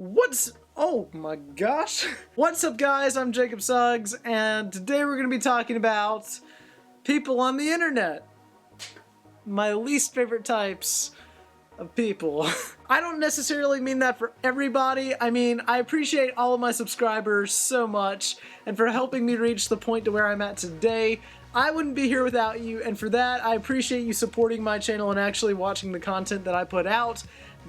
Oh my gosh. What's up guys, I'm Jacob Suggs, and today we're going to be talking about people on the internet. My least favorite types of people. I don't necessarily mean that for everybody. I mean, I appreciate all of my subscribers so much, and for helping me reach the point to where I'm at today. I wouldn't be here without you, and for that, I appreciate you supporting my channel and actually watching the content that I put out.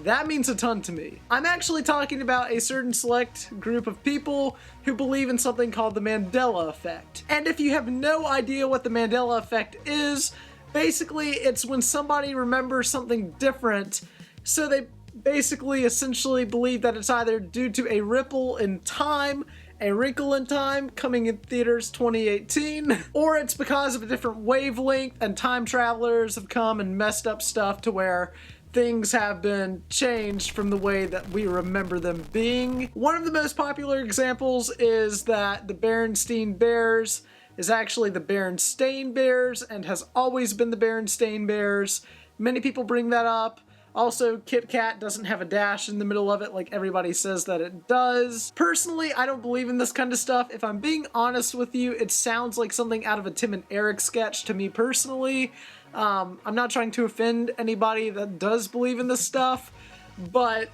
That means a ton to me. I'm actually talking about a certain select group of people who believe in something called the Mandela effect. And if you have no idea what the Mandela effect is, basically it's when somebody remembers something different, so they basically essentially believe that it's either due to a ripple in time, A Wrinkle in Time, coming in theaters 2018, or it's because of a different wavelength and time travelers have come and messed up stuff to where things have been changed from the way that we remember them being. One of the most popular examples is that the Berenstain Bears is actually the Berenstain Bears and has always been the Berenstain Bears. Many people bring that up. Also, Kit Kat doesn't have a dash in the middle of it like everybody says that it does. Personally, I don't believe in this kind of stuff. If I'm being honest with you, it sounds like something out of a Tim and Eric sketch to me personally. I'm not trying to offend anybody that does believe in this stuff, but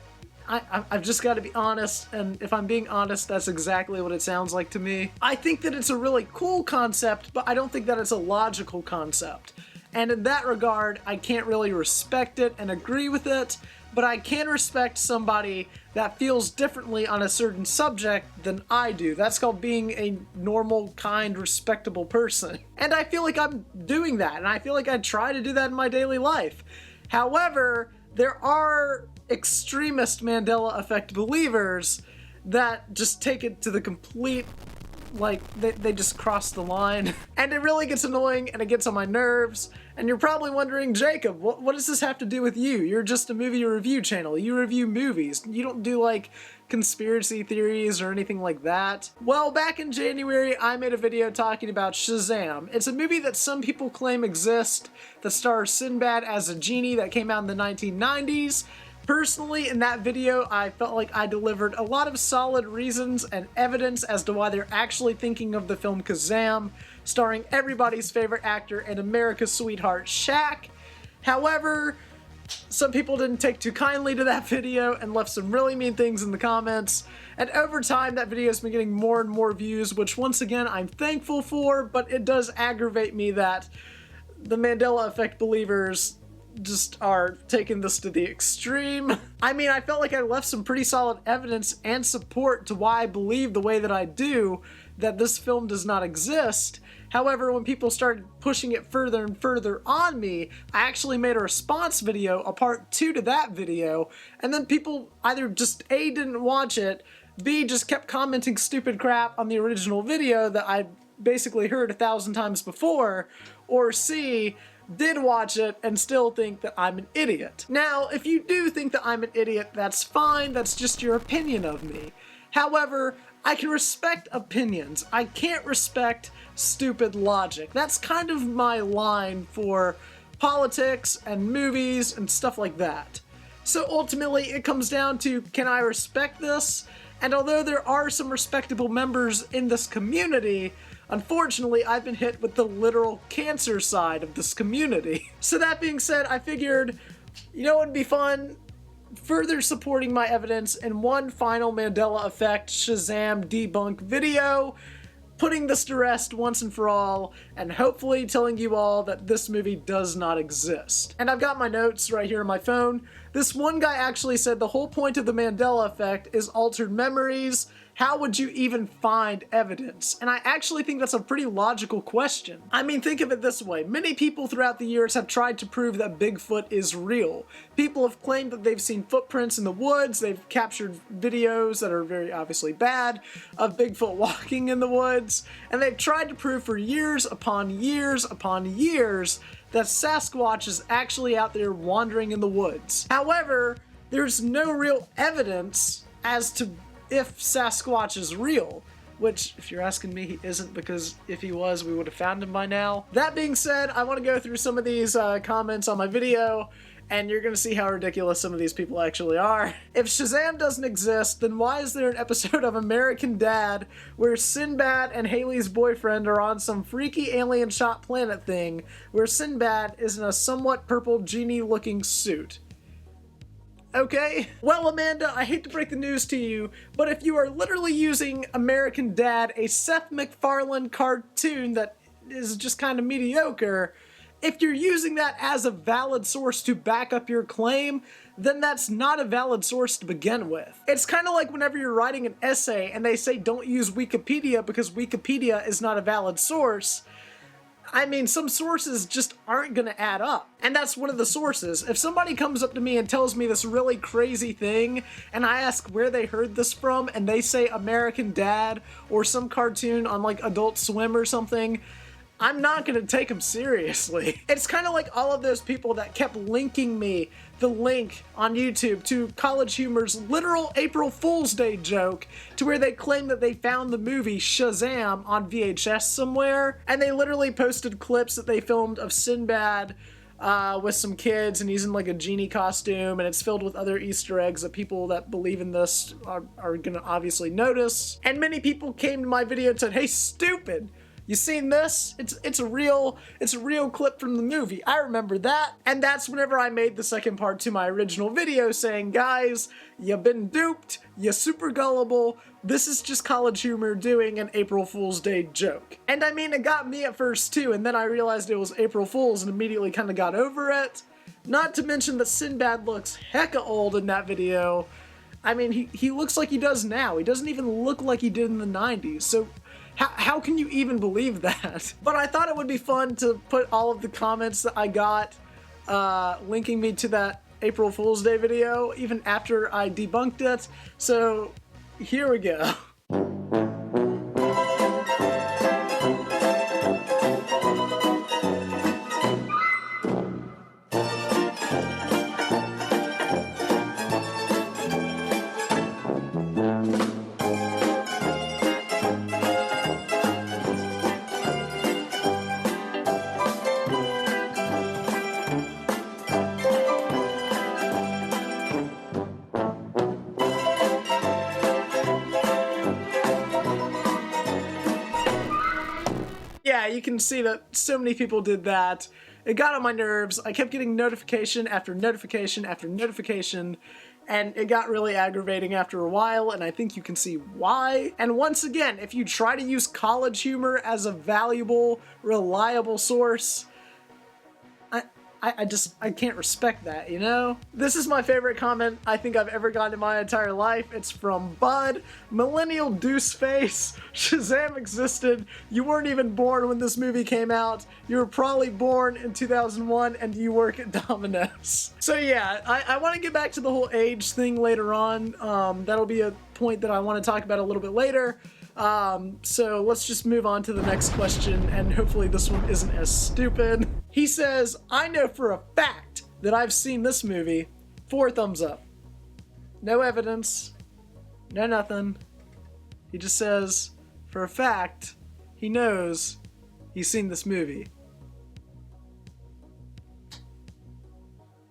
I've just got to be honest, and if I'm being honest, that's exactly what it sounds like to me. I think that it's a really cool concept, but I don't think that it's a logical concept. And in that regard, I can't really respect it and agree with it, but I can respect somebody that feels differently on a certain subject than I do. That's called being a normal, kind, respectable person. And I feel like I'm doing that, and I feel like I try to do that in my daily life. However, there are extremist Mandela effect believers that just take it to the complete, like, they just cross the line. And it really gets annoying, and it gets on my nerves. And you're probably wondering, Jacob, what does this have to do with you? You're just a movie review channel. You review movies. You don't do, like, conspiracy theories or anything like that. Well, back in January, I made a video talking about Shazaam. It's a movie that some people claim exists, that stars Sinbad as a genie, that came out in the 1990s. Personally, in that video, I felt like I delivered a lot of solid reasons and evidence as to why they're actually thinking of the film Shazaam, starring everybody's favorite actor and America's sweetheart, Shaq. However, some people didn't take too kindly to that video and left some really mean things in the comments, and over time that video has been getting more and more views, which once again I'm thankful for, but it does aggravate me that the Mandela effect believers just are taking this to the extreme. I mean, I felt like I left some pretty solid evidence and support to why I believe the way that I do, that this film does not exist. However, when people started pushing it further and further on me, I actually made a response video, a part 2 to that video, and then people either just A, didn't watch it, B, just kept commenting stupid crap on the original video that I basically heard 1,000 times before, or C, did watch it and still think that I'm an idiot. Now, if you do think that I'm an idiot, that's fine, that's just your opinion of me. However, I can respect opinions. I can't respect stupid logic. That's kind of my line for politics and movies and stuff like that. So ultimately, it comes down to, can I respect this? And although there are some respectable members in this community, unfortunately, I've been hit with the literal cancer side of this community. So that being said, I figured, you know what would be fun? Further supporting my evidence in one final Mandela effect Shazaam debunk video, putting this to rest once and for all, and hopefully telling you all that this movie does not exist. And I've got my notes right here on my phone. This one guy actually said the whole point of the Mandela effect is altered memories. How would you even find evidence? And I actually think that's a pretty logical question. I mean, think of it this way. Many people throughout the years have tried to prove that Bigfoot is real. People have claimed that they've seen footprints in the woods, they've captured videos that are very obviously bad of Bigfoot walking in the woods, and they've tried to prove for years upon years upon years that Sasquatch is actually out there wandering in the woods. However, there's no real evidence as to if Sasquatch is real. which, if you're asking me, he isn't, because if he was, we would have found him by now. That being said, I want to go through some of these comments on my video, and you're going to see how ridiculous some of these people actually are. If Shazaam doesn't exist, then why is there an episode of American Dad where Sinbad and Haley's boyfriend are on some freaky alien shot planet thing where Sinbad is in a somewhat purple genie-looking suit? Okay? Well, Amanda, I hate to break the news to you, but if you are literally using American Dad, a Seth MacFarlane cartoon that is just kind of mediocre, if you're using that as a valid source to back up your claim, then that's not a valid source to begin with. It's kind of like whenever you're writing an essay and they say don't use Wikipedia because Wikipedia is not a valid source. I mean, some sources just aren't gonna add up. And that's one of the sources. If somebody comes up to me and tells me this really crazy thing, and I ask where they heard this from, and they say American Dad or some cartoon on like Adult Swim or something, I'm not gonna take them seriously. It's kind of like all of those people that kept linking me the link on YouTube to College Humor's literal April Fool's Day joke to where they claim that they found the movie Shazaam on VHS somewhere, and they literally posted clips that they filmed of Sinbad with some kids, and he's in like a genie costume, and it's filled with other Easter eggs that people that believe in this are gonna obviously notice. And many people came to my video and said, "Hey, stupid! You seen this? It's a real clip from the movie. I remember that." And that's whenever I made the second part to my original video saying, guys, you've been duped, you're super gullible, this is just College Humor doing an April Fool's Day joke. And I mean, it got me at first too, and then I realized it was April Fool's and immediately kind of got over it. Not to mention that Sinbad looks hecka old in that video. I mean, he looks like he does now. He doesn't even look like he did in the 90s, so how can you even believe that? But I thought it would be fun to put all of the comments that I got linking me to that April Fool's Day video, even after I debunked it. So here we go. Yeah, you can see that so many people did that. It got on my nerves. I kept getting notification after notification after notification, and it got really aggravating after a while, and I think you can see why. And once again, if you try to use College Humor as a valuable, reliable source, I can't respect that, you know? This is my favorite comment I think I've ever gotten in my entire life. It's from Bud, Millennial Deuceface. Shazaam existed. You weren't even born when this movie came out. You were probably born in 2001 and you work at Domino's. So yeah, I want to get back to the whole age thing later on. That'll be a point that I want to talk about a little bit later. So let's just move on to the next question, and hopefully this one isn't as stupid. He says, I know for a fact that I've seen this movie. 4 thumbs up. No evidence. No nothing. He just says, for a fact, he knows he's seen this movie.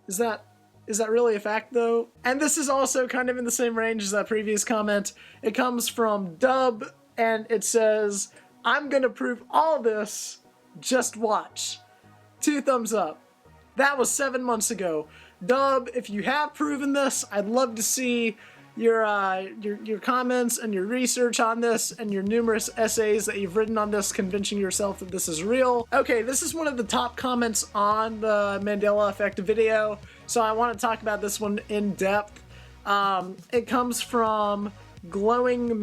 Is that really a fact, though? And this is also kind of in the same range as that previous comment. It comes from Dub, and it says, I'm gonna prove all this, just watch. 2 thumbs up. That was 7 months ago. Dub, if you have proven this, I'd love to see your comments and your research on this and your numerous essays that you've written on this convincing yourself that this is real. Okay, this is one of the top comments on the Mandela Effect video, so I want to talk about this one in depth. It comes from Glowings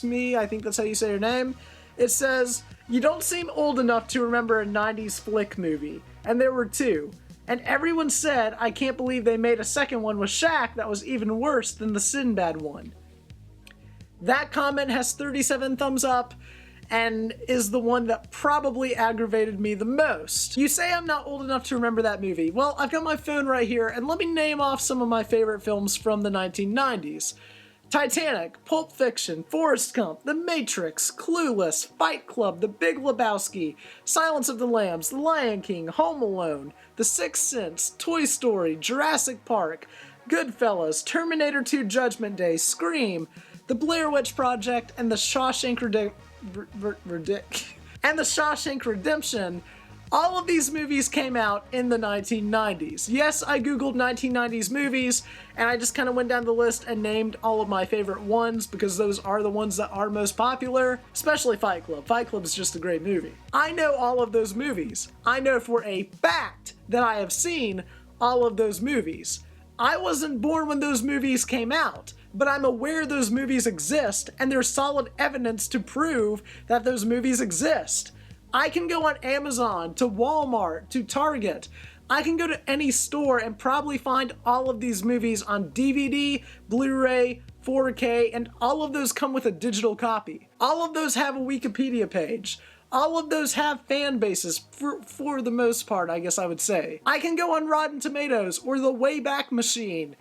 Me, I think that's how you say your name. It says, you don't seem old enough to remember a 90s flick movie, and there were 2. And everyone said, I can't believe they made a second one with Shaq that was even worse than the Sinbad one. That comment has 37 thumbs up, and is the one that probably aggravated me the most. You say I'm not old enough to remember that movie. Well, I've got my phone right here, and let me name off some of my favorite films from the 1990s. Titanic, Pulp Fiction, Forrest Gump, The Matrix, Clueless, Fight Club, The Big Lebowski, Silence of the Lambs, The Lion King, Home Alone, The Sixth Sense, Toy Story, Jurassic Park, Goodfellas, Terminator 2 Judgment Day, Scream, The Blair Witch Project, and The Shawshank Redemption. All of these movies came out in the 1990s. Yes, I googled 1990s movies, and I just kind of went down the list and named all of my favorite ones because those are the ones that are most popular, especially Fight Club. Fight Club is just a great movie. I know all of those movies. I know for a fact that I have seen all of those movies. I wasn't born when those movies came out, but I'm aware those movies exist, and there's solid evidence to prove that those movies exist. I can go on Amazon, to Walmart, to Target. I can go to any store and probably find all of these movies on DVD, Blu-ray, 4K, and all of those come with a digital copy. All of those have a Wikipedia page. All of those have fan bases, for the most part, I guess I would say. I can go on Rotten Tomatoes or the Wayback Machine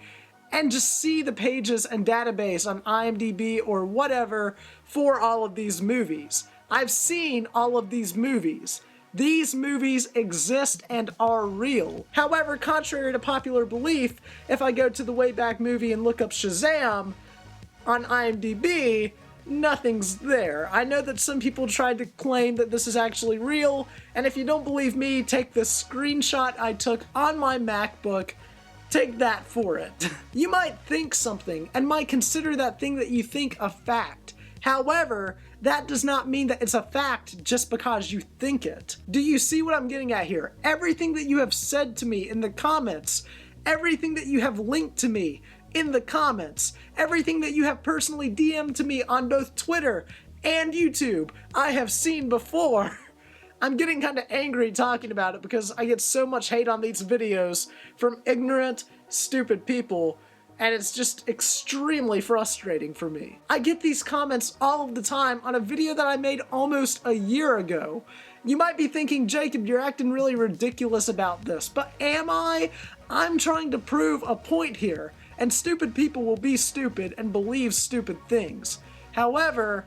and just see the pages and database on IMDb or whatever for all of these movies. I've seen all of these movies. These movies exist and are real. However, contrary to popular belief, if I go to the Wayback Movie and look up Shazaam on IMDb, nothing's there. I know that some people tried to claim that this is actually real, and if you don't believe me, take this screenshot I took on my MacBook. Take that for it. You might think something and might consider that thing that you think a fact. However, that does not mean that it's a fact just because you think it. Do you see what I'm getting at here? Everything that you have said to me in the comments, everything that you have linked to me in the comments, everything that you have personally DM'd to me on both Twitter and YouTube, I have seen before. I'm getting kind of angry talking about it because I get so much hate on these videos from ignorant, stupid people, and it's just extremely frustrating for me. I get these comments all of the time on a video that I made almost a year ago. You might be thinking, Jacob, you're acting really ridiculous about this, but am I? I'm trying to prove a point here, and stupid people will be stupid and believe stupid things. However,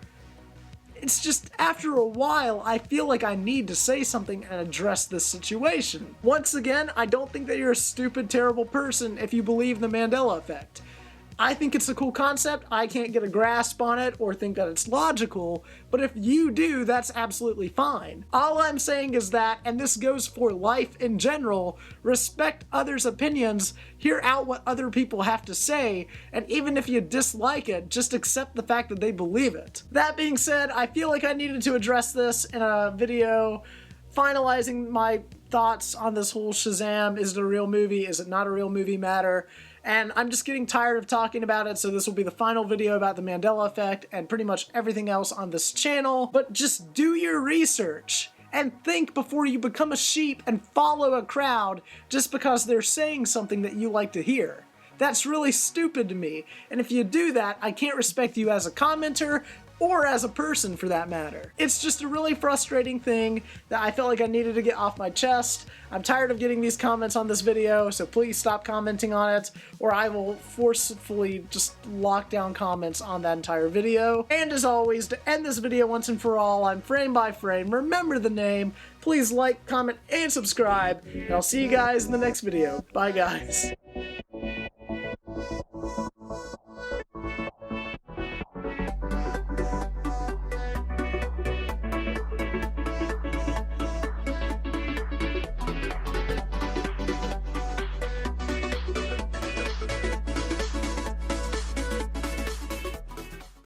it's just after a while, I feel like I need to say something and address this situation. Once again, I don't think that you're a stupid, terrible person if you believe the Mandela effect. I think it's a cool concept. I can't get a grasp on it or think that it's logical, but if you do, that's absolutely fine. All I'm saying is that, and this goes for life in general, respect others' opinions, hear out what other people have to say, and even if you dislike it, just accept the fact that they believe it. That being said, I feel like I needed to address this in a video finalizing my thoughts on this whole Shazaam, is it a real movie, is it not a real movie matter? And I'm just getting tired of talking about it, so this will be the final video about the Mandela effect and pretty much everything else on this channel. But just do your research and think before you become a sheep and follow a crowd just because they're saying something that you like to hear. That's really stupid to me, and if you do that, I can't respect you as a commenter or as a person for that matter. It's just a really frustrating thing that I felt like I needed to get off my chest. I'm tired of getting these comments on this video, so please stop commenting on it, or I will forcefully just lock down comments on that entire video. And as always, to end this video once and for all, I'm frame by frame. Remember the name, please like, comment, and subscribe, and I'll see you guys in the next video. Bye guys.